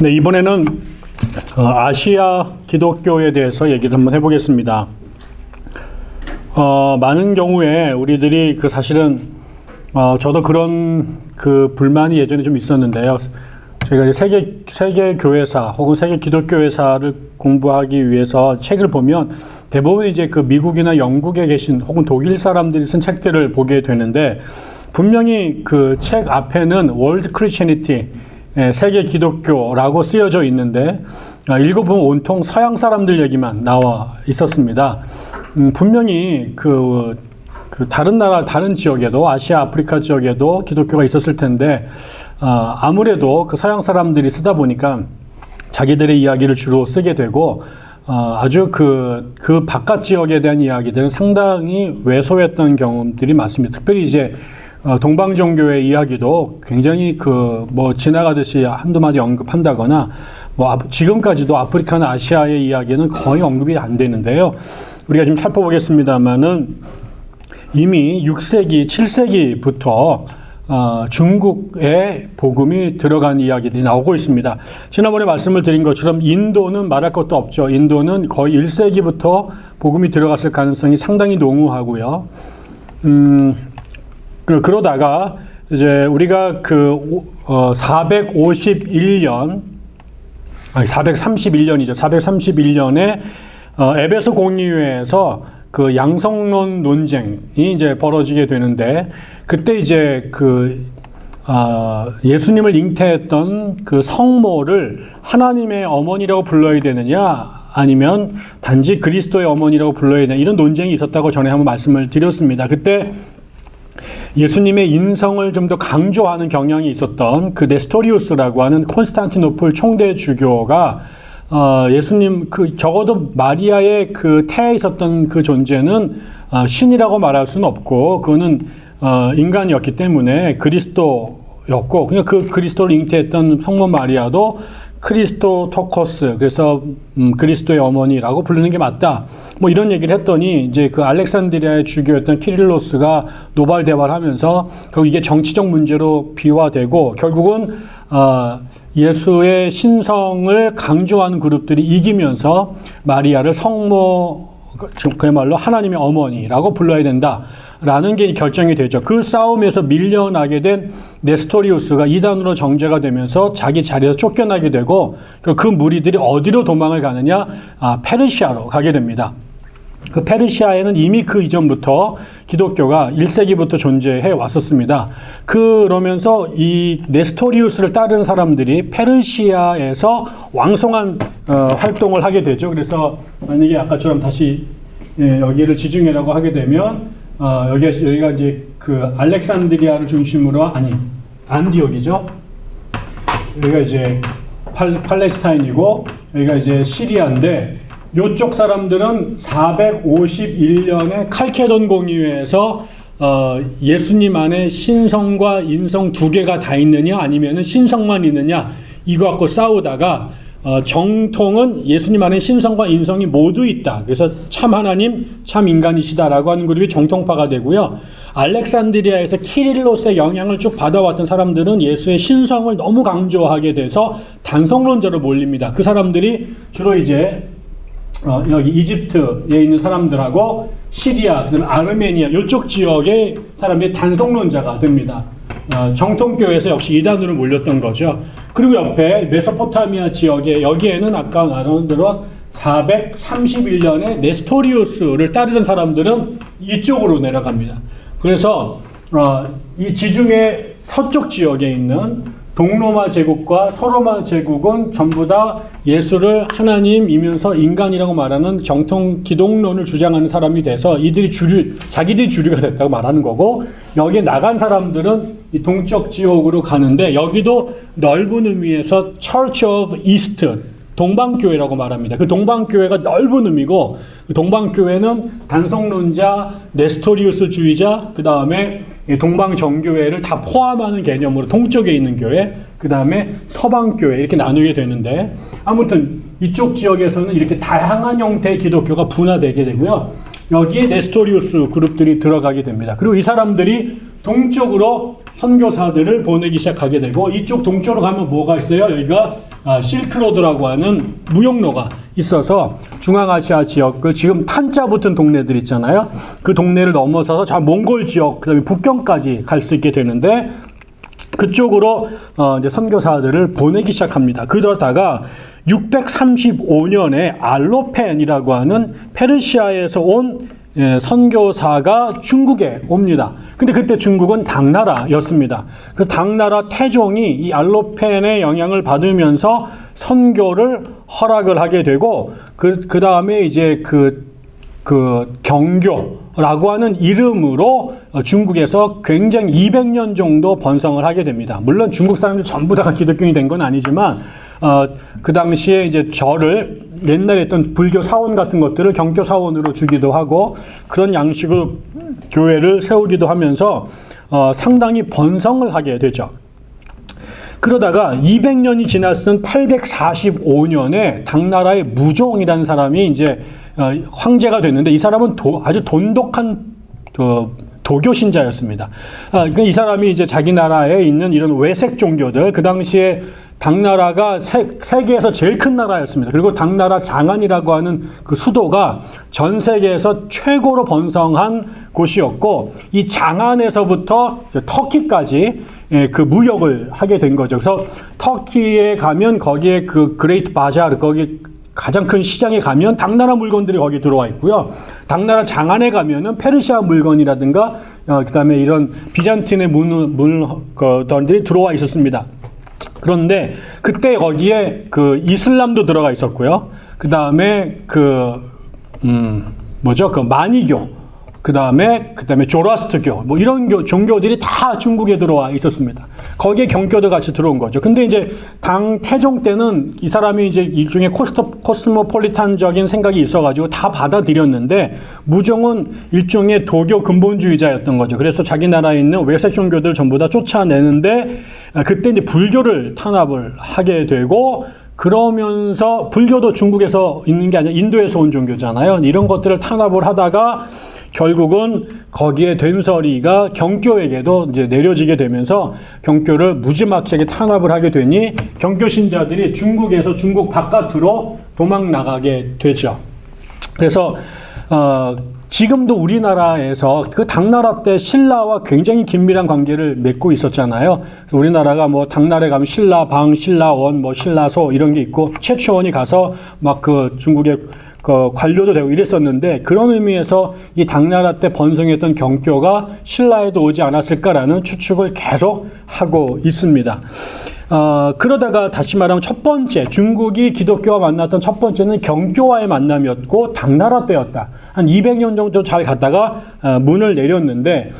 네, 이번에는 아시아 기독교에 대해서 얘기를 한번 해보겠습니다. 많은 경우에 우리들이 사실은 저도 그런 불만이 예전에 좀 있었는데요. 제가 이제 세계 교회사 혹은 세계 기독교회사를 공부하기 위해서 책을 보면 대부분 이제 미국이나 영국에 계신 혹은 독일 사람들이 쓴 책들을 보게 되는데, 분명히 그 책 앞에는 월드 크리스천니티, 세계 기독교라고 쓰여져 있는데 읽어보면 온통 서양 사람들 얘기만 나와 있었습니다. 분명히 다른 나라, 다른 지역에도, 아시아, 아프리카 지역에도 기독교가 있었을 텐데, 아무래도 서양 사람들이 쓰다 보니까 자기들의 이야기를 주로 쓰게 되고, 아주 그 바깥 지역에 대한 이야기들은 상당히 왜소했던 경험들이 많습니다. 특별히 이제 동방종교의 이야기도 굉장히 지나가듯이 한두 마디 언급한다거나, 지금까지도 아프리카나 아시아의 이야기는 거의 언급이 안 되는데요. 우리가 좀 살펴보겠습니다만은 이미 6세기, 7세기부터 중국에 복음이 들어간 이야기들이 나오고 있습니다. 지난번에 말씀을 드린 것처럼 인도는 말할 것도 없죠. 인도는 거의 1세기부터 복음이 들어갔을 가능성이 상당히 농후하고요. 그러다가 이제 우리가 431년이죠. 431년에 에베소 공의회에서 양성론 논쟁이 이제 벌어지게 되는데, 그때 이제 예수님을 잉태했던 성모를 하나님의 어머니라고 불러야 되느냐, 아니면 단지 그리스도의 어머니라고 불러야 되느냐, 이런 논쟁이 있었다고 전에 한번 말씀을 드렸습니다. 그때 예수님의 인성을 좀 더 강조하는 경향이 있었던 네스토리우스라고 하는 콘스탄티노플 총대 주교가 예수님 적어도 마리아의 태에 있었던 존재는 신이라고 말할 수는 없고, 그거는 인간이었기 때문에 그리스도였고, 그냥 그리스도를 잉태했던 성모 마리아도 크리스토토코스, 그래서 그리스도의 어머니라고 부르는 게 맞다, 이런 얘기를 했더니, 이제 알렉산드리아의 주교였던 키릴로스가 노발 대화를 하면서 결국 이게 정치적 문제로 비화되고, 결국은 예수의 신성을 강조하는 그룹들이 이기면서 마리아를 성모, 그야말로 하나님의 어머니라고 불러야 된다라는 게 결정이 되죠. 그 싸움에서 밀려나게 된 네스토리우스가 이단으로 정죄가 되면서 자기 자리에서 쫓겨나게 되고, 그 무리들이 어디로 도망을 가느냐? 페르시아로 가게 됩니다. 페르시아에는 이미 이전부터 기독교가 1세기부터 존재해 왔었습니다. 그러면서 이 네스토리우스를 따르는 사람들이 페르시아에서 왕성한 활동을 하게 되죠. 그래서 만약에 아까처럼 다시 여기를 지중해라고 하게 되면 여기가 이제 알렉산드리아를 중심으로, 안디옥이죠. 여기가 이제 팔레스타인이고, 여기가 이제 시리아인데, 요쪽 사람들은 451년에 칼케돈 공의회에서 예수님 안에 신성과 인성 두 개가 다 있느냐, 아니면은 신성만 있느냐, 이거 갖고 싸우다가 정통은 예수님 안에 신성과 인성이 모두 있다, 그래서 참 하나님, 참 인간이시다라고 하는 그룹이 정통파가 되고요. 알렉산드리아에서 키릴로스의 영향을 쭉 받아왔던 사람들은 예수의 신성을 너무 강조하게 돼서 단성론자로 몰립니다. 그 사람들이 주로 이제 여기 이집트에 있는 사람들하고 시리아, 그다음에 아르메니아, 이쪽 지역의 사람들이 단성론자가 됩니다. 정통교회에서 역시 이단으로 몰렸던 거죠. 그리고 옆에 메소포타미아 지역에, 여기에는 아까 말한 대로 431년에 네스토리우스를 따르던 사람들은 이쪽으로 내려갑니다. 그래서 이 지중해 서쪽 지역에 있는 동로마 제국과 서로마 제국은 전부 다 예수를 하나님이면서 인간이라고 말하는 정통 기독론을 주장하는 사람이 돼서 이들이 자기들이 주류가 됐다고 말하는 거고, 여기에 나간 사람들은 이 동쪽 지역으로 가는데, 여기도 넓은 의미에서 Church of East, 동방교회라고 말합니다. 동방교회가 넓은 의미고, 동방교회는 단성론자, 네스토리우스주의자, 그 다음에 동방정교회를 다 포함하는 개념으로 동쪽에 있는 교회, 그 다음에 서방교회, 이렇게 나누게 되는데, 아무튼 이쪽 지역에서는 이렇게 다양한 형태의 기독교가 분화되게 되고요. 여기에 네스토리우스 그룹들이 들어가게 됩니다. 그리고 이 사람들이 동쪽으로 선교사들을 보내기 시작하게 되고, 이쪽 동쪽으로 가면 뭐가 있어요? 여기가 실크로드라고 하는 무역로가 있어서 중앙아시아 지역, 그 지금 탄자 붙은 동네들 있잖아요. 그 동네를 넘어서서 저 몽골 지역, 그다음에 북경까지 갈 수 있게 되는데, 그쪽으로 이제 선교사들을 보내기 시작합니다. 그러다가 635년에 알로펜이라고 하는 페르시아에서 온 선교사가 중국에 옵니다. 근데 그때 중국은 당나라였습니다. 그 당나라 태종이 이 알로펜의 영향을 받으면서 선교를 허락을 하게 되고, 그 다음에 이제 그 경교라고 하는 이름으로 중국에서 굉장히 200년 정도 번성을 하게 됩니다. 물론 중국 사람들 전부 다가 기독교인이 된 건 아니지만, 그 당시에 이제 절을 옛날에 했던 불교 사원 같은 것들을 경교 사원으로 주기도 하고, 그런 양식으로 교회를 세우기도 하면서 상당히 번성을 하게 되죠. 그러다가 200년이 지났은 845년에 당나라의 무종이라는 사람이 이제 황제가 됐는데, 이 사람은 아주 돈독한 도교 신자였습니다. 그러니까 이 사람이 이제 자기 나라에 있는 이런 외색 종교들, 그 당시에 당나라가 세계에서 제일 큰 나라였습니다. 그리고 당나라 장안이라고 하는 그 수도가 전 세계에서 최고로 번성한 곳이었고, 이 장안에서부터 터키까지 그 무역을 하게 된 거죠. 그래서 터키에 가면 거기에 그 그레이트 바자르, 거기 가장 큰 시장에 가면 당나라 물건들이 거기 들어와 있고요. 당나라 장안에 가면은 페르시아 물건이라든가 그다음에 이런 비잔틴의 물건들이 들어와 있었습니다. 그런데 그때 거기에 그 이슬람도 들어가 있었고요. 그다음에 그 마니교, 그다음에 조라스트교, 뭐 이런 종교들이 다 중국에 들어와 있었습니다. 거기에 경교도 같이 들어온 거죠. 근데 이제 당 태종 때는 이 사람이 이제 일종의 코스모폴리탄적인 생각이 있어가지고 다 받아들였는데, 무종은 일종의 도교 근본주의자였던 거죠. 그래서 자기 나라에 있는 외색 종교들 전부 다 쫓아내는데, 그때 이제 불교를 탄압을 하게 되고, 그러면서 불교도 중국에서 있는 게 아니라 인도에서 온 종교잖아요. 이런 것들을 탄압을 하다가 결국은 거기에 된서리가 경교에게도 이제 내려지게 되면서 경교를 무지막지하게 탄압을 하게 되니 경교 신자들이 중국에서 중국 바깥으로 도망 나가게 되죠. 그래서 지금도 우리나라에서 그 당나라 때 신라와 굉장히 긴밀한 관계를 맺고 있었잖아요. 그래서 우리나라가 뭐 당나라에 가면 신라방, 신라원, 뭐 신라소 이런 게 있고, 최초원이 가서 막 그 중국의 그 관료도 되고 이랬었는데, 그런 의미에서 이 당나라 때 번성했던 경교가 신라에도 오지 않았을까라는 추측을 계속 하고 있습니다. 그러다가 다시 말하면 첫 번째, 중국이 기독교와 만났던 첫 번째는 경교와의 만남이었고 당나라 때였다. 한 200년 정도 잘 갔다가 문을 내렸는데,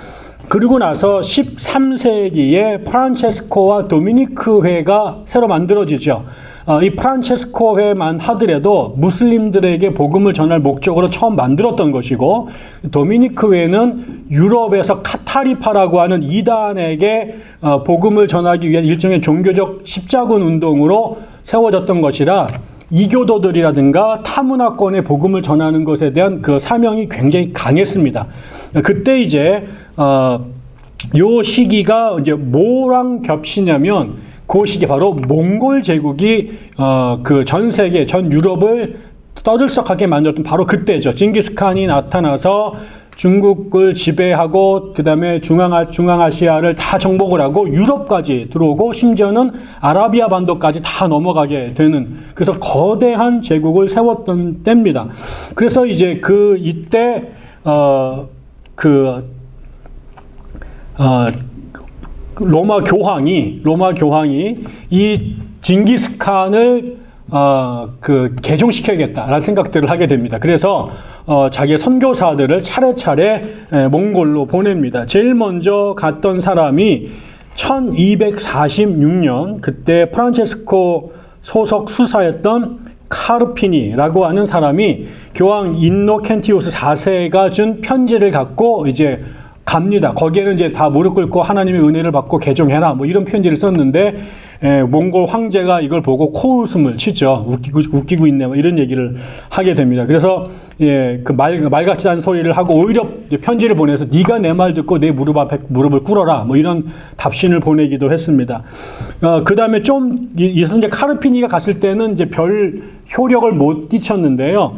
그리고 나서 13세기에 프란체스코와 도미니크 회가 새로 만들어지죠. 이 프란체스코 회만 하더라도 무슬림들에게 복음을 전할 목적으로 처음 만들었던 것이고, 도미니크 회는 유럽에서 카타리파라고 하는 이단에게 복음을 전하기 위한 일종의 종교적 십자군 운동으로 세워졌던 것이라, 이교도들이라든가 타문화권의 복음을 전하는 것에 대한 그 사명이 굉장히 강했습니다. 그때 이제 요 시기가 이제 뭐랑 겹치냐면, 그 시기 바로 몽골 제국이 그 전 세계, 전 유럽을 떠들썩하게 만들었던 바로 그때죠. 징기스칸이 나타나서 중국을 지배하고, 그 다음에 중앙아시아를 다 정복을 하고 유럽까지 들어오고, 심지어는 아라비아 반도까지 다 넘어가게 되는, 그래서 거대한 제국을 세웠던 때입니다. 그래서 이제 이때 로마 교황이 이 징기스칸을 개종시켜야겠다라는 생각들을 하게 됩니다. 그래서 자기의 선교사들을 차례차례 몽골로 보냅니다. 제일 먼저 갔던 사람이 1246년 그때 프란체스코 소속 수사였던 카르피니라고 하는 사람이 교황 인노켄티우스 4세가 준 편지를 갖고 이제 갑니다. 거기에는 이제 다 무릎 꿇고 하나님의 은혜를 받고 개종해라, 뭐 이런 편지를 썼는데, 몽골 황제가 이걸 보고 코웃음을 치죠. 웃기고 있네, 뭐 이런 얘기를 하게 됩니다. 그래서 예, 그 말같지 않은 소리를 하고 오히려 편지를 보내서 네가 내 말 듣고 내 무릎 앞에 무릎을 꿇어라. 뭐 이런 답신을 보내기도 했습니다. 그 다음에 좀, 이제 카르피니가 갔을 때는 이제 별 효력을 못 끼쳤는데요.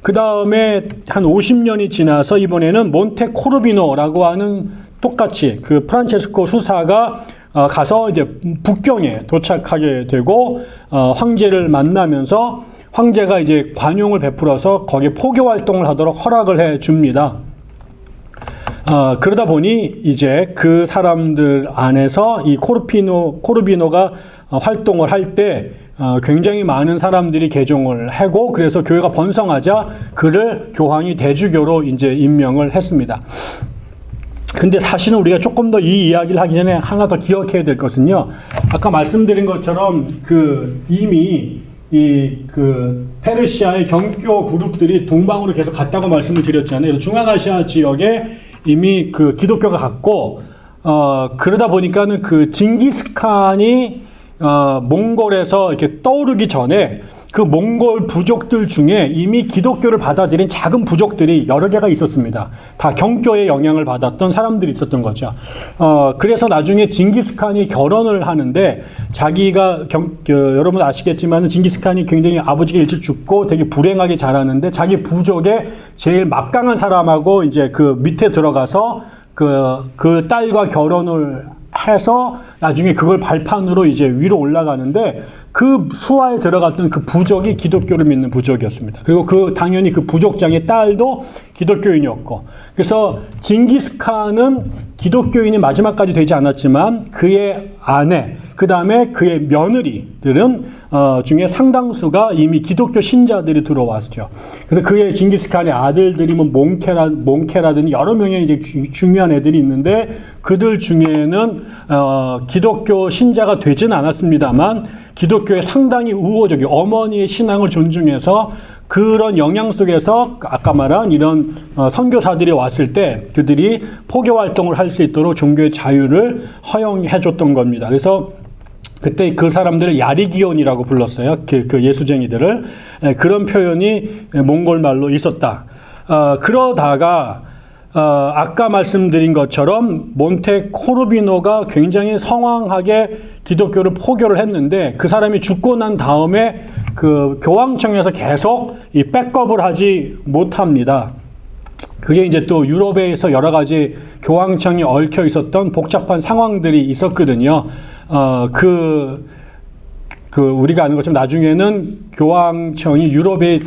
그 다음에 한 50년이 지나서 이번에는 몬테코르비노라고 하는 똑같이 그 프란체스코 수사가 가서 이제 북경에 도착하게 되고, 황제를 만나면서 황제가 이제 관용을 베풀어서 거기에 포교 활동을 하도록 허락을 해 줍니다. 그러다 보니 이제 그 사람들 안에서 이 코르비노가 활동을 할 때 굉장히 많은 사람들이 개종을 하고, 그래서 교회가 번성하자 그를 교황이 대주교로 이제 임명을 했습니다. 근데 사실은 우리가 조금 더 이 이야기를 하기 전에 하나 더 기억해야 될 것은요. 아까 말씀드린 것처럼 이미 페르시아의 경교 그룹들이 동방으로 계속 갔다고 말씀을 드렸잖아요. 중앙아시아 지역에 이미 기독교가 갔고, 그러다 보니까는 징기스칸이 몽골에서 이렇게 떠오르기 전에 그 몽골 부족들 중에 이미 기독교를 받아들인 작은 부족들이 여러 개가 있었습니다. 다 경교의 영향을 받았던 사람들이 있었던 거죠. 그래서 나중에 징기스칸이 결혼을 하는데, 자기가 여러분 아시겠지만 징기스칸이 굉장히 아버지가 일찍 죽고 되게 불행하게 자라는데, 자기 부족의 제일 막강한 사람하고 이제 그 밑에 들어가서 그 딸과 결혼을 해서 나중에 그걸 발판으로 이제 위로 올라가는데, 그 수하에 들어갔던 그 부족이 기독교를 믿는 부족이었습니다. 그리고 당연히 그 부족장의 딸도 기독교인이었고, 그래서 징기스칸은 기독교인이 마지막까지 되지 않았지만 그의 아내, 그 다음에 그의 며느리들은 중에 상당수가 이미 기독교 신자들이 들어왔죠. 그래서 그의 징기스칸의 아들들이 뭐 몽케라든지 여러 명의 이제 중요한 애들이 있는데, 그들 중에는 기독교 신자가 되지는 않았습니다만 기독교에 상당히 우호적인 어머니의 신앙을 존중해서 그런 영향 속에서 아까 말한 이런 선교사들이 왔을 때 그들이 포교 활동을 할 수 있도록 종교의 자유를 허용해 줬던 겁니다. 그래서 그때 그 사람들을 야리기온이라고 불렀어요. 그 예수쟁이들을. 그런 표현이 몽골 말로 있었다. 그러다가 아까 말씀드린 것처럼 몬테코르비노가 굉장히 성황하게 기독교를 포교를 했는데, 그 사람이 죽고 난 다음에 그 교황청에서 계속 이 백업을 하지 못합니다. 그게 이제 또 유럽에서 여러 가지 교황청이 얽혀 있었던 복잡한 상황들이 있었거든요. 우리가 아는 것처럼 나중에는 교황청이 유럽에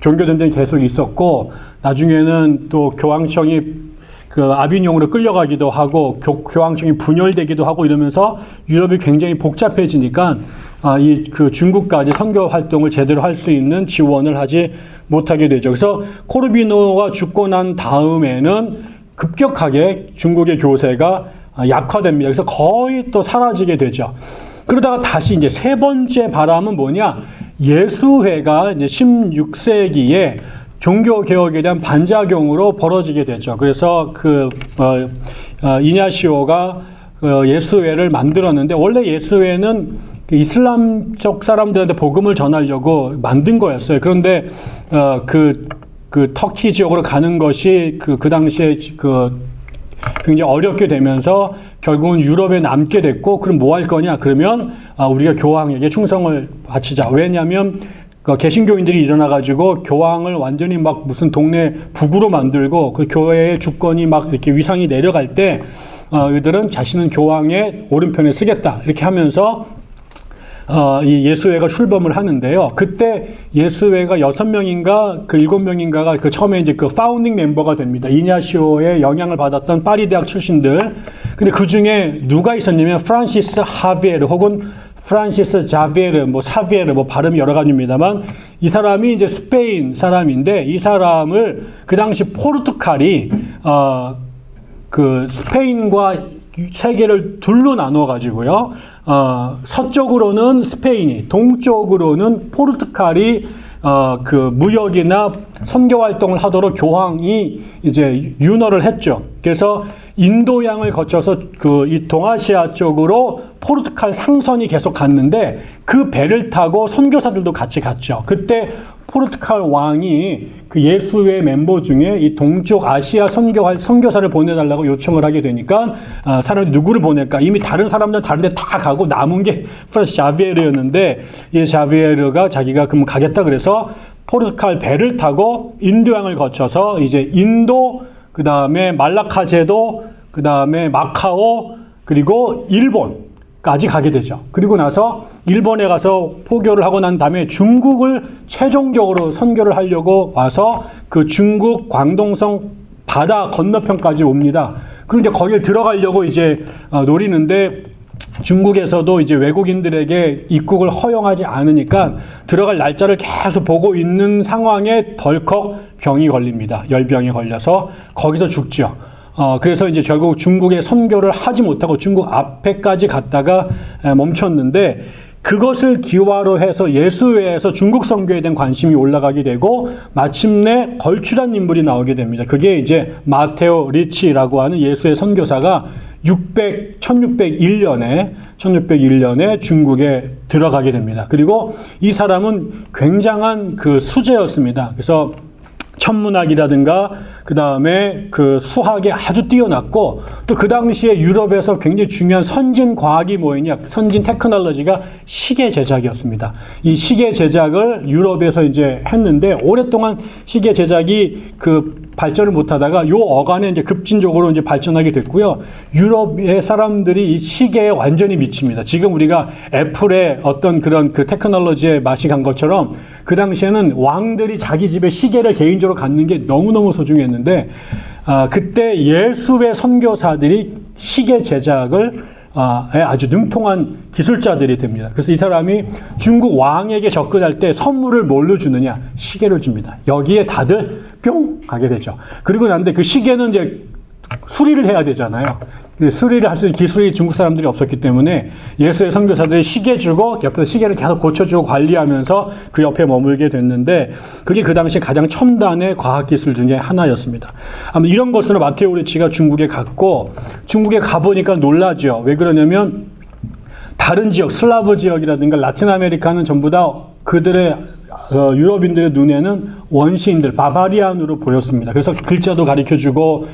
종교 전쟁이 계속 있었고, 나중에는 또 교황청이 아비뇽으로 끌려가기도 하고, 교황청이 분열되기도 하고 이러면서 유럽이 굉장히 복잡해지니까, 중국까지 선교 활동을 제대로 할 수 있는 지원을 하지 못하게 되죠. 그래서 코르비노가 죽고 난 다음에는 급격하게 중국의 교세가 약화됩니다. 그래서 거의 또 사라지게 되죠. 그러다가 다시 이제 세 번째 바람은 뭐냐? 예수회가 이제 16세기에 종교개혁에 대한 반작용으로 벌어지게 되죠. 그래서 이냐시오가 예수회를 만들었는데, 원래 예수회는 이슬람 쪽 사람들한테 복음을 전하려고 만든 거였어요. 그런데 터키 지역으로 가는 것이 그 당시에 굉장히 어렵게 되면서 결국은 유럽에 남게 됐고, 그럼 뭐 할 거냐? 그러면 우리가 교황에게 충성을 바치자. 왜냐하면 개신교인들이 일어나가지고 교황을 완전히 막 무슨 동네 북으로 만들고, 그 교회의 주권이 막 이렇게 위상이 내려갈 때 이들은 자신은 교황의 오른편에 쓰겠다 이렇게 하면서 이 예수회가 출범을 하는데요. 그때 예수회가 6명인가 7명인가가 처음에 이제 파운딩 멤버가 됩니다. 이냐시오의 영향을 받았던 파리 대학 출신들. 근데 그 중에 누가 있었냐면 프란시스 하비에르 혹은 프란시스 자비에르, 사비에르, 발음이 여러 가지입니다만, 이 사람이 이제 스페인 사람인데, 이 사람을 그 당시 포르투갈이 스페인과 세계를 둘로 나눠 가지고요. 서쪽으로는 스페인이, 동쪽으로는 포르투갈이 무역이나 선교 활동을 하도록 교황이 이제 윤허를 했죠. 그래서 인도양을 거쳐서 이 동아시아 쪽으로 포르투갈 상선이 계속 갔는데, 그 배를 타고 선교사들도 같이 갔죠. 그때 포르투갈 왕이 그 예수의 멤버 중에 이 동쪽 아시아 선교사를 보내달라고 요청을 하게 되니까 사람이 누구를 보낼까? 이미 다른 사람들 다른 데 다 가고 남은 게 프란스 자비에르였는데 이 자비에르가 자기가 그럼 가겠다 그래서 포르투갈 배를 타고 인도양을 거쳐서 이제 인도, 그 다음에 말라카 제도, 그 다음에 마카오, 그리고 일본까지 가게 되죠. 그리고 나서 일본에 가서 포교를 하고 난 다음에 중국을 최종적으로 선교를 하려고 와서 그 중국 광동성 바다 건너편까지 옵니다. 그런데 거길 들어가려고 이제 노리는데 중국에서도 이제 외국인들에게 입국을 허용하지 않으니까 들어갈 날짜를 계속 보고 있는 상황에 덜컥 병이 걸립니다. 열병에 걸려서 거기서 죽죠. 그래서 이제 결국 중국에 선교를 하지 못하고 중국 앞에까지 갔다가 멈췄는데 그것을 기화로 해서 예수회에서 중국 선교에 대한 관심이 올라가게 되고 마침내 걸출한 인물이 나오게 됩니다. 그게 이제 마테오 리치라고 하는 예수의 선교사가 1601년에 중국에 들어가게 됩니다. 그리고 이 사람은 굉장한 그 수재였습니다. 그래서 천문학이라든가 그 다음에 그 수학에 아주 뛰어났고 또 그 당시에 유럽에서 굉장히 중요한 선진 과학이 뭐였냐, 선진 테크놀로지가 시계 제작이었습니다. 이 시계 제작을 유럽에서 이제 했는데 오랫동안 시계 제작이 그 발전을 못하다가 요 어간에 이제 급진적으로 이제 발전하게 됐고요. 유럽의 사람들이 이 시계에 완전히 미칩니다. 지금 우리가 애플의 어떤 그런 그 테크놀로지에 맛이 간 것처럼 그 당시에는 왕들이 자기 집에 시계를 개인적으로 갖는 게 너무너무 소중했는데 그때 예수의 선교사들이 시계 제작을 아주 능통한 기술자들이 됩니다. 그래서 이 사람이 중국 왕에게 접근할 때 선물을 뭘로 주느냐? 시계를 줍니다. 여기에 다들 뿅 가게 되죠. 그리고 난데 그 시계는 이제 수리를 해야 되잖아요. 수리를 할 수 있는 기술이 중국 사람들이 없었기 때문에 예수의 선교사들이 시계 주고 옆에서 시계를 계속 고쳐주고 관리하면서 그 옆에 머물게 됐는데 그게 그 당시 가장 첨단의 과학기술 중에 하나였습니다. 아무튼 이런 것으로 마테오 리치가 중국에 갔고 중국에 가보니까 놀라죠. 왜 그러냐면 다른 지역, 슬라브 지역이라든가 라틴 아메리카는 전부 다 그들의 유럽인들의 눈에는 원시인들, 바바리안으로 보였습니다. 그래서 글자도 가르쳐주고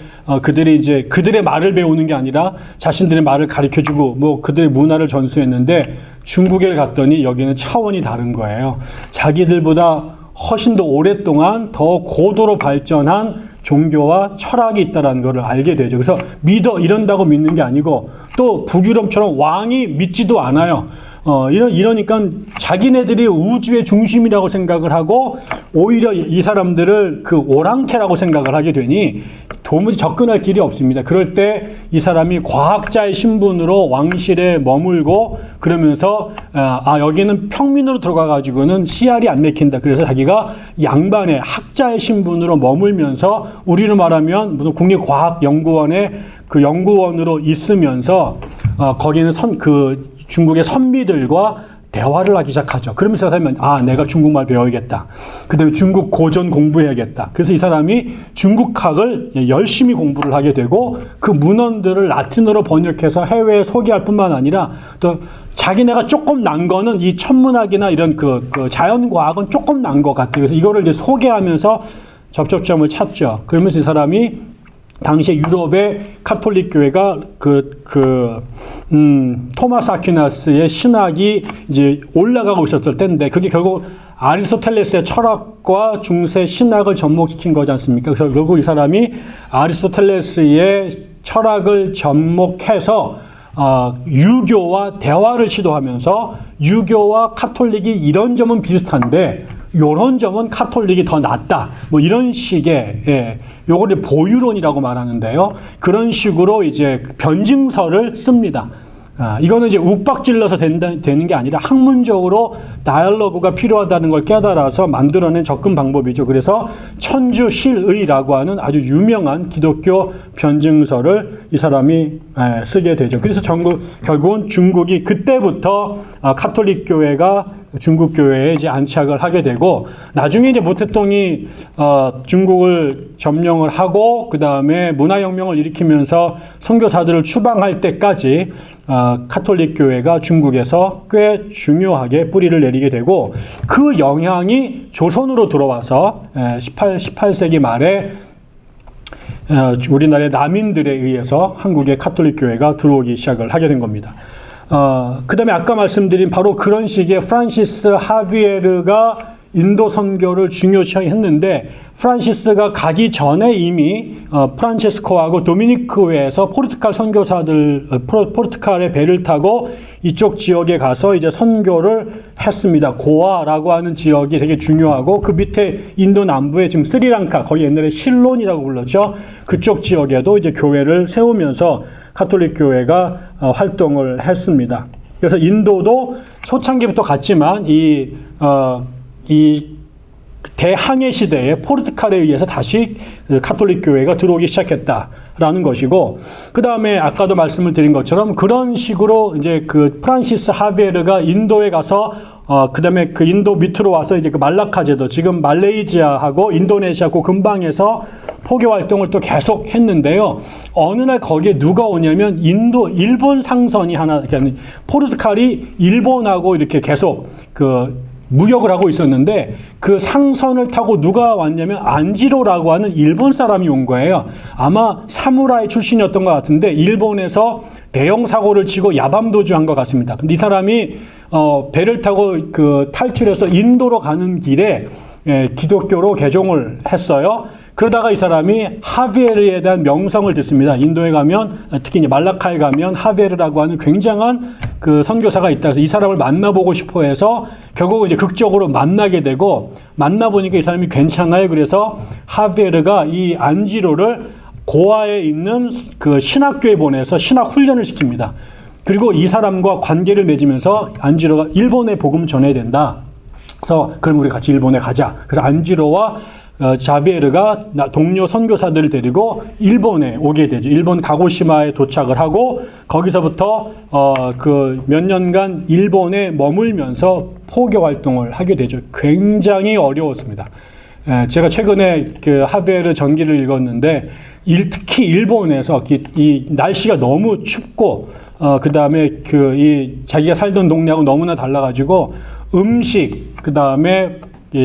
그들이 이제 그들의 말을 배우는 게 아니라 자신들의 말을 가르쳐주고 뭐 그들의 문화를 전수했는데 중국에 갔더니 여기는 차원이 다른 거예요. 자기들보다 훨씬 더 오랫동안 더 고도로 발전한 종교와 철학이 있다는 것을 알게 되죠. 그래서 이런다고 믿는 게 아니고 또 북유럽처럼 왕이 믿지도 않아요. 이러니까 자기네들이 우주의 중심이라고 생각을 하고 오히려 이 사람들을 그 오랑캐라고 생각을 하게 되니 도무지 접근할 길이 없습니다. 그럴 때 이 사람이 과학자의 신분으로 왕실에 머물고 그러면서 여기는 평민으로 들어가가지고는 씨알이 안 맥힌다. 그래서 자기가 양반의 학자의 신분으로 머물면서 우리로 말하면 무슨 국립과학연구원의 그 연구원으로 있으면서 거기는 중국의 선비들과 대화를 하기 시작하죠. 그러면서 사람은 내가 중국말 배워야겠다. 그 다음에 중국 고전 공부해야겠다. 그래서 이 사람이 중국학을 열심히 공부를 하게 되고 그 문헌들을 라틴어로 번역해서 해외에 소개할 뿐만 아니라 또 자기네가 조금 난 거는 이 천문학이나 이런 그 자연과학은 조금 난 것 같아요. 그래서 이거를 이제 소개하면서 접촉점을 찾죠. 그러면서 이 사람이 당시에 유럽의 카톨릭 교회가 토마스 아퀴나스의 신학이 이제 올라가고 있었을 때인데 그게 결국 아리스토텔레스의 철학과 중세 신학을 접목시킨 거지 않습니까? 그래서 결국 이 사람이 아리스토텔레스의 철학을 접목해서 유교와 대화를 시도하면서 유교와 카톨릭이 이런 점은 비슷한데 이런 점은 카톨릭이 더 낫다. 뭐 이런 식의 요거를 보유론이라고 말하는데요. 그런 식으로 이제 변증서를 씁니다. 이거는 이제 욱박질러서 되는 게 아니라 학문적으로 다이얼로그가 필요하다는 걸 깨달아서 만들어낸 접근 방법이죠. 그래서 천주실의라고 하는 아주 유명한 기독교 변증서를 이 사람이 쓰게 되죠. 그래서 결국은 중국이 그때부터 카톨릭 교회가 중국 교회에 이제 안착을 하게 되고, 나중에 이제 모태똥이 중국을 점령을 하고 그 다음에 문화혁명을 일으키면서 선교사들을 추방할 때까지 카톨릭 교회가 중국에서 꽤 중요하게 뿌리를 내리게 되고, 그 영향이 조선으로 들어와서 18세기 말에 우리나라의 남인들에 의해서 한국의 카톨릭 교회가 들어오기 시작을 하게 된 겁니다. 그 다음에 아까 말씀드린 바로 그런 시기에 프란시스 하비에르가 인도 선교를 중요시 했는데, 프란시스가 가기 전에 이미 프란체스코하고 도미니크회에서 포르투갈 선교사들, 포르투갈의 배를 타고 이쪽 지역에 가서 이제 선교를 했습니다. 고아라고 하는 지역이 되게 중요하고, 그 밑에 인도 남부에 지금 스리랑카, 거기 옛날에 실론이라고 불렀죠. 그쪽 지역에도 이제 교회를 세우면서 카톨릭 교회가 활동을 했습니다. 그래서 인도도 초창기부터 갔지만 이 대항해 시대에 포르투갈에 의해서 다시 카톨릭 교회가 들어오기 시작했다라는 것이고, 그 다음에 아까도 말씀을 드린 것처럼 그런 식으로 이제 그 프란시스 하비에르가 인도에 가서 그 다음에 그 인도 밑으로 와서 이제 그 말라카 제도, 지금 말레이시아하고 인도네시아 그 근방에서 포교 활동을 또 계속 했는데요. 어느 날 거기에 누가 오냐면 일본 상선이 하나, 그러니까 포르투갈이 일본하고 이렇게 계속 무역을 하고 있었는데, 그 상선을 타고 누가 왔냐면 안지로라고 하는 일본 사람이 온 거예요. 아마 사무라이 출신이었던 것 같은데 일본에서 대형 사고를 치고 야밤도주한 것 같습니다. 근데 이 사람이 배를 타고 탈출해서 인도로 가는 길에 기독교로 개종을 했어요. 그러다가 이 사람이 하비에르에 대한 명성을 듣습니다. 인도에 가면, 특히 이제 말라카에 가면 하비에르라고 하는 굉장한 그 선교사가 있다. 그래서 이 사람을 만나보고 싶어 해서 결국 이제 극적으로 만나게 되고, 만나보니까 이 사람이 괜찮아요. 그래서 하비에르가 이 안지로를 고아에 있는 그 신학교에 보내서 신학 훈련을 시킵니다. 그리고 이 사람과 관계를 맺으면서 안지로가 일본에 복음 전해야 된다. 그래서 그럼 우리 같이 일본에 가자. 그래서 안지로와 자비에르가 동료 선교사들을 데리고 일본에 오게 되죠. 일본 가고시마에 도착을 하고 거기서부터 그 몇 년간 일본에 머물면서 포교 활동을 하게 되죠. 굉장히 어려웠습니다. 제가 최근에 그 하비에르 전기를 읽었는데 특히 일본에서 이 날씨가 너무 춥고 그 다음에 자기가 살던 동네하고 너무나 달라가지고 음식, 그 다음에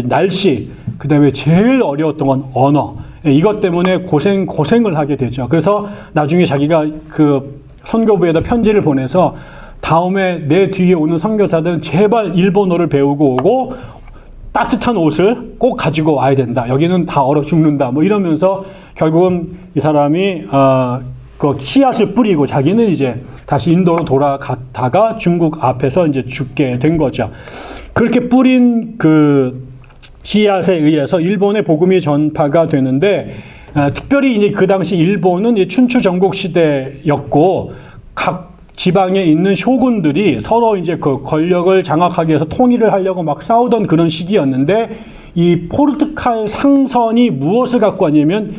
날씨, 그 다음에 제일 어려웠던 건 언어. 이것 때문에 고생을 하게 되죠. 그래서 나중에 자기가 그 선교부에다 편지를 보내서 다음에 내 뒤에 오는 선교사들은 제발 일본어를 배우고 오고 따뜻한 옷을 꼭 가지고 와야 된다. 여기는 다 얼어 죽는다. 뭐 이러면서 결국은 이 사람이 그 씨앗을 뿌리고 자기는 이제 다시 인도로 돌아갔다가 중국 앞에서 이제 죽게 된 거죠. 그렇게 뿌린 그 씨앗에 의해서 일본의 복음이 전파가 되는데, 특별히 이제 그 당시 일본은 춘추 전국 시대였고 각 지방에 있는 쇼군들이 서로 이제 그 권력을 장악하기 위해서 통일을 하려고 막 싸우던 그런 시기였는데, 이 포르투갈 상선이 무엇을 갖고 왔냐면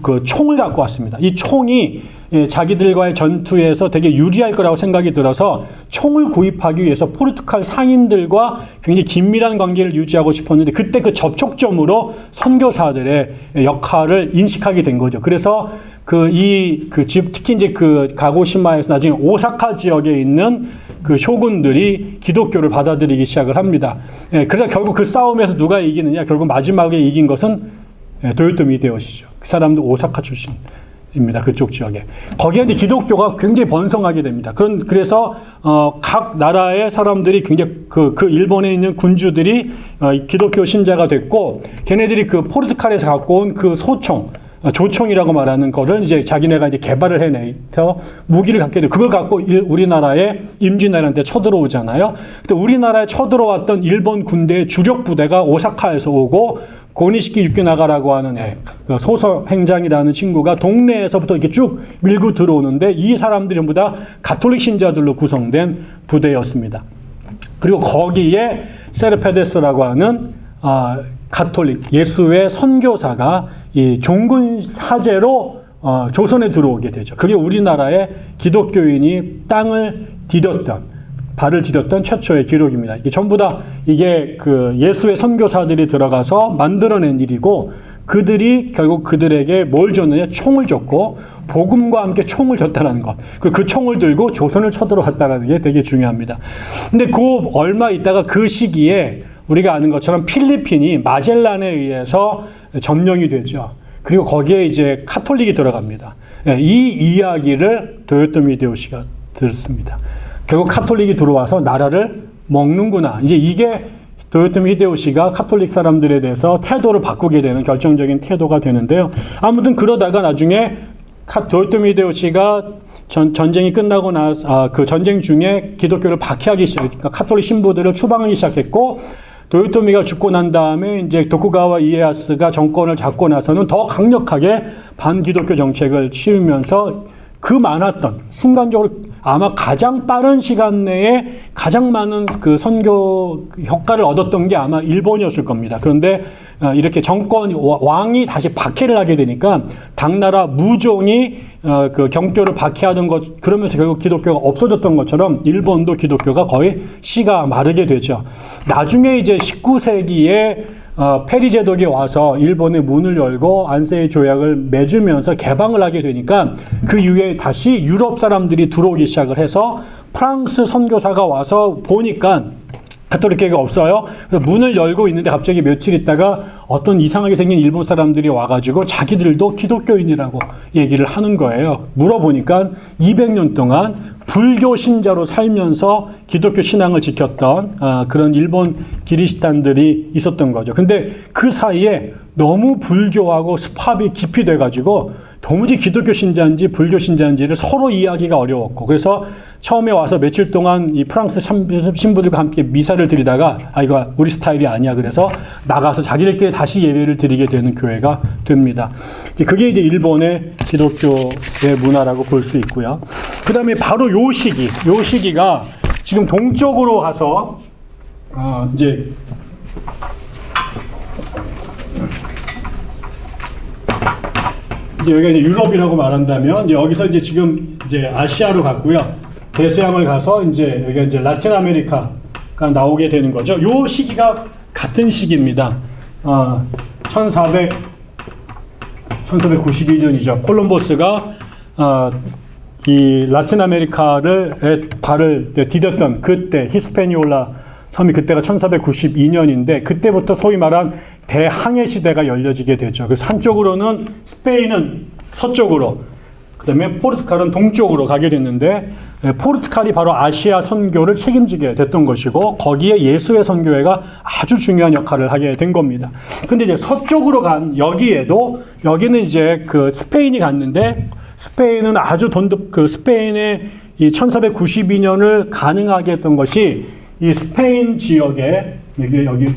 그 총을 갖고 왔습니다. 이 총이 자기들과의 전투에서 되게 유리할 거라고 생각이 들어서 총을 구입하기 위해서 포르투갈 상인들과 굉장히 긴밀한 관계를 유지하고 싶었는데, 그때 그 접촉점으로 선교사들의 역할을 인식하게 된 거죠. 그래서 특히 이제 그 가고시마에서 나중에 오사카 지역에 있는 그 쇼군들이 기독교를 받아들이기 시작을 합니다. 그러다 결국 그 싸움에서 누가 이기느냐? 결국 마지막에 이긴 것은 도요토미 히데요시죠. 그 사람도 오사카 출신입니다. 그쪽 지역에. 거기에 이제 기독교가 굉장히 번성하게 됩니다. 그래서 각 나라의 사람들이 굉장히 그 일본에 있는 군주들이 기독교 신자가 됐고, 걔네들이 그 포르투갈에서 갖고 온 그 조총이라고 말하는 거를 이제 자기네가 이제 개발을 해내서 무기를 갖게 되고, 그걸 갖고 우리나라의 임진왜란때 쳐들어오잖아요. 근데 우리나라에 쳐들어왔던 일본 군대의 주력 부대가 오사카에서 오고, 고니시키 유키나가라고 하는 소설 행장이라는 친구가 동네에서부터 이렇게 쭉 밀고 들어오는데, 이 사람들이 전부 다 가톨릭 신자들로 구성된 부대였습니다. 그리고 거기에 세르페데스라고 하는 가톨릭 예수의 선교사가 이 종군 사제로 조선에 들어오게 되죠. 그게 우리나라의 기독교인이 땅을 디뎠던 발을 디뎠던 최초의 기록입니다. 이게 전부 다 이게 그 예수의 선교사들이 들어가서 만들어낸 일이고 그들이 결국 그들에게 뭘 줬느냐? 총을 줬고 복음과 함께 총을 줬다는 것. 그 총을 들고 조선을 쳐들어갔다는 게 되게 중요합니다. 근데 그 얼마 있다가 그 시기에 우리가 아는 것처럼 필리핀이 마젤란에 의해서 점령이 되죠. 그리고 거기에 이제 카톨릭이 들어갑니다. 이 이야기를 도요토미 히데요시가 들었습니다. 결국 카톨릭이 들어와서 나라를 먹는구나. 이제 이게 도요토미 히데요시가 카톨릭 사람들에 대해서 태도를 바꾸게 되는 결정적인 태도가 되는데요. 아무튼 그러다가 나중에 도요토미 히데요시가 전쟁이 끝나고 나서 그 전쟁 중에 기독교를 박해하기 시작했고 카톨릭 신부들을 추방하기 시작했고 도요토미가 죽고 난 다음에 이제 도쿠가와 이에야스가 정권을 잡고 나서는 더 강력하게 반기독교 정책을 취하면서 그 많았던 순간적으로 아마 가장 빠른 시간 내에 가장 많은 그 선교 효과를 얻었던 게 아마 일본이었을 겁니다. 그런데 이렇게 정권 왕이 다시 박해를 하게 되니까 당나라 무종이 그 경교를 박해하던 것 그러면서 결국 기독교가 없어졌던 것처럼 일본도 기독교가 거의 씨가 마르게 되죠. 나중에 이제 19세기에 페리 제독이 와서 일본의 문을 열고 안세이 조약을 맺으면서 개방을 하게 되니까 그 이후에 다시 유럽 사람들이 들어오기 시작을 해서 프랑스 선교사가 와서 보니까 가톨릭교회가 없어요. 그래서 문을 열고 있는데 갑자기 며칠 있다가 어떤 이상하게 생긴 일본 사람들이 와가지고 자기들도 기독교인이라고 얘기를 하는 거예요. 물어보니까 200년 동안 불교 신자로 살면서 기독교 신앙을 지켰던 그런 일본 기리시탄들이 있었던 거죠. 근데 그 사이에 너무 불교하고 스팝이 깊이 돼가지고 도무지 기독교 신자인지 불교 신자인지를 서로 이해하기가 어려웠고 그래서 처음에 와서 며칠 동안 이 프랑스 신부들과 함께 미사를 드리다가 이거 우리 스타일이 아니야 그래서 나가서 자기들끼리 다시 예배를 드리게 되는 교회가 됩니다. 그게 이제 일본의 기독교의 문화라고 볼 수 있고요. 그 다음에 바로 요 시기가 지금 동쪽으로 가서 이제 여기가 이제 유럽이라고 말한다면 여기서 이제 지금 이제 아시아로 갔고요. 대서양을 가서 이제 여기가 이제 라틴 아메리카가 나오게 되는 거죠. 요 시기가 같은 시기입니다. 1492년이죠. 콜럼버스가 이 라틴 아메리카를 발을 디뎠던 그때 히스패니올라 섬이 그때가 1492년인데 그때부터 소위 말한 대항해 시대가 열려지게 되죠. 그래서 한쪽으로는 스페인은 서쪽으로 그 다음에 포르투갈은 동쪽으로 가게 됐는데 포르투갈이 바로 아시아 선교를 책임지게 됐던 것이고 거기에 예수의 선교회가 아주 중요한 역할을 하게 된 겁니다. 근데 이제 서쪽으로 간 여기는 이제 그 스페인이 갔는데 스페인은 아주 그 스페인의 이 1492년을 가능하게 했던 것이 이 스페인 지역에 여기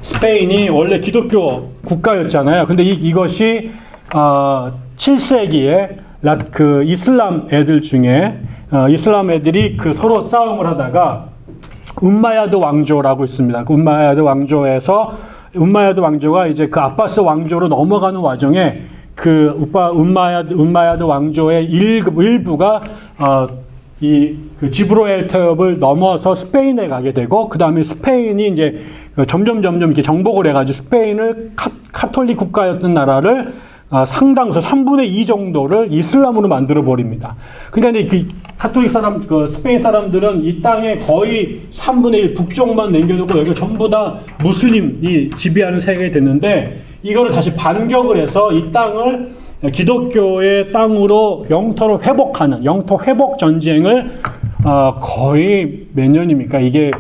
스페인이 원래 기독교 국가였잖아요. 근데 이것이 7세기에 그 이슬람 애들 중에 이슬람 애들이 그 서로 싸움을 하다가 움마야드 왕조라고 있습니다. 그 움마야드 왕조가 이제 그 아바스 왕조로 넘어가는 와중에 그 움마야드 왕조의 일부가 그 지브로엘 태엽을 넘어서 스페인에 가게 되고 그 다음에 스페인이 이제 점점 이렇게 정복을 해가지고 스페인을 카톨릭 국가였던 나라를 상당수 3분의 2 정도를 이슬람으로 만들어 버립니다. 그러니까 이제 그 카톨릭 스페인 사람들은 이 땅에 거의 3분의 1 북쪽만 남겨두고 여기 전부 다 무슬림이 지배하는 세계가 됐는데 이거를 다시 반격을 해서 이 땅을 기독교의 땅으로 영토를 회복하는 영토 회복 전쟁을 거의 몇 년입니까? 이게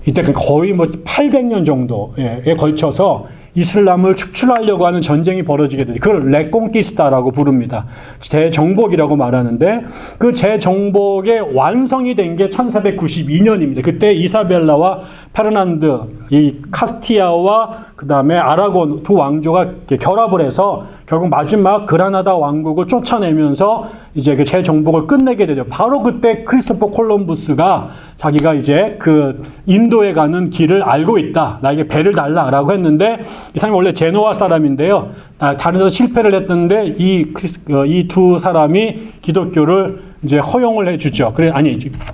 이때 거의 800년 정도에 걸쳐서 이슬람을 축출하려고 하는 전쟁이 벌어지게 되죠. 그걸 레콩키스타라고 부릅니다. 재정복이라고 말하는데 그 재정복의 완성이 된 게 1492년입니다. 그때 이사벨라와 페르난드, 이 카스티아와 그 다음에 아라곤 두 왕조가 이렇게 결합을 해서 결국 마지막 그라나다 왕국을 쫓아내면서 이제 그 재정복을 끝내게 되죠. 바로 그때 크리스토퍼 콜럼부스가 자기가 이제 그 인도에 가는 길을 알고 있다. 나에게 배를 달라라고 했는데 이 사람이 원래 제노아 사람인데요. 다른 데서 실패를 했는데 이 두 사람이 기독교를 이제 허용을 해주죠.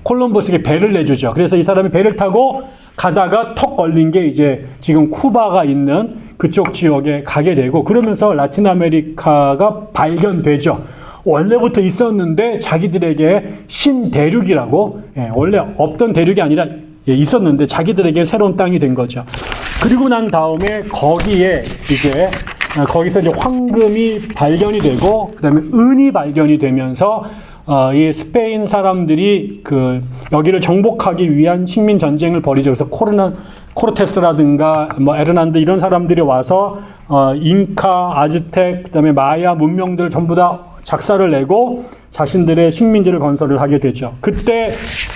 콜럼버스에게 배를 내주죠. 그래서 이 사람이 배를 타고 가다가 턱 걸린 게 이제 지금 쿠바가 있는 그쪽 지역에 가게 되고 그러면서 라틴 아메리카가 발견되죠. 원래부터 있었는데 자기들에게 신대륙이라고 원래 없던 대륙이 아니라 있었는데 자기들에게 새로운 땅이 된 거죠. 그리고 난 다음에 거기에 이제 거기서 이제 황금이 발견이 되고 그다음에 은이 발견이 되면서 이 스페인 사람들이 여기를 정복하기 위한 식민 전쟁을 벌이죠. 그래서 코르테스라든가 뭐 에르난드 이런 사람들이 와서 잉카, 아즈텍, 그다음에 마야 문명들을 전부 다 작사를 내고 자신들의 식민지를 건설을 하게 되죠. 그때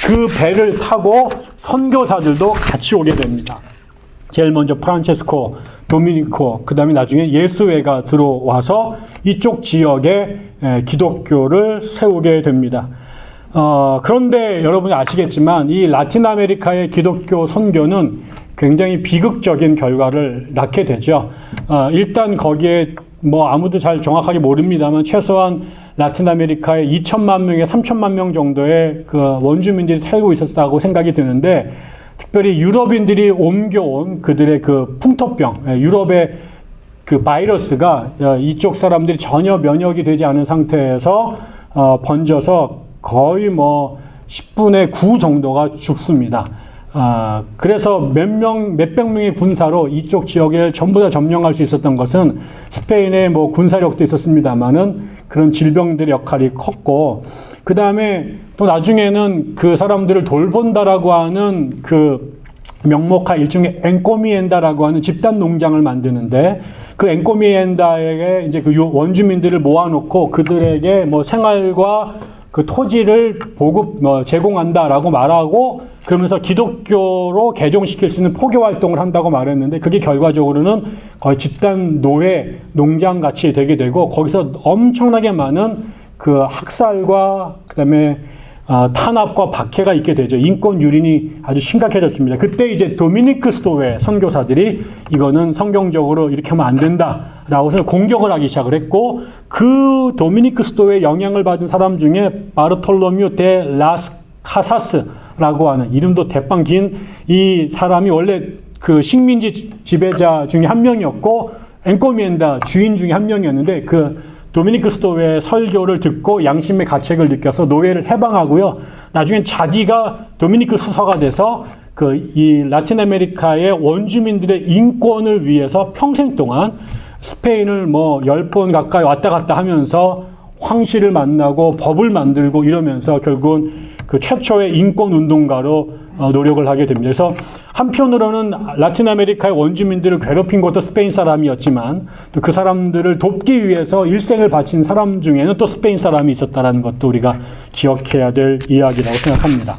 그 배를 타고 선교사들도 같이 오게 됩니다. 제일 먼저 프란체스코, 도미니코, 그 다음에 나중에 예수회가 들어와서 이쪽 지역에 기독교를 세우게 됩니다. 그런데 여러분이 아시겠지만 이 라틴 아메리카의 기독교 선교는 굉장히 비극적인 결과를 낳게 되죠. 일단 거기에 뭐 아무도 잘 정확하게 모릅니다만 최소한 라틴 아메리카에 2천만 명에 3천만 명 정도의 그 원주민들이 살고 있었다고 생각이 드는데 특별히 유럽인들이 옮겨온 그들의 그 풍토병, 유럽의 그 바이러스가 이쪽 사람들이 전혀 면역이 되지 않은 상태에서 번져서 거의 뭐 10분의 9 정도가 죽습니다. 그래서 몇백 명의 군사로 이쪽 지역을 전부 다 점령할 수 있었던 것은 스페인의 뭐 군사력도 있었습니다만은 그런 질병들의 역할이 컸고, 그 다음에 또 나중에는 그 사람들을 돌본다라고 하는 그 명목하 일종의 엔코미엔다라고 하는 집단 농장을 만드는데 그 엔코미엔다에게 이제 그 원주민들을 모아놓고 그들에게 뭐 생활과 그 토지를 제공한다라고 말하고 그러면서 기독교로 개종시킬 수 있는 포교 활동을 한다고 말했는데 그게 결과적으로는 거의 집단 노예 농장 같이 되게 되고 거기서 엄청나게 많은 그 학살과 그다음에 탄압과 박해가 있게 되죠. 인권 유린이 아주 심각해졌습니다. 그때 이제 도미니크 스토웨 선교사들이 이거는 성경적으로 이렇게 하면 안 된다라고 해서 공격을 하기 시작을 했고 그 도미니크 스토웨의 영향을 받은 사람 중에 바르톨로뮤 데 라스 카사스라고 하는 이름도 대빵 긴 이 사람이 원래 그 식민지 지배자 중에 한 명이었고 엔코미엔다 주인 중에 한 명이었는데 그 도미니크 스토웨의 설교를 듣고 양심의 가책을 느껴서 노예를 해방하고요. 나중엔 자기가 도미니크 수사가 돼서 이 라틴 아메리카의 원주민들의 인권을 위해서 평생 동안 스페인을 뭐 10번 가까이 왔다 갔다 하면서 황실을 만나고 법을 만들고 이러면서 결국은 그 최초의 인권 운동가로 노력을 하게 됩니다. 그래서 한편으로는 라틴 아메리카의 원주민들을 괴롭힌 것도 스페인 사람이었지만 또 그 사람들을 돕기 위해서 일생을 바친 사람 중에는 또 스페인 사람이 있었다는 것도 우리가 기억해야 될 이야기라고 생각합니다.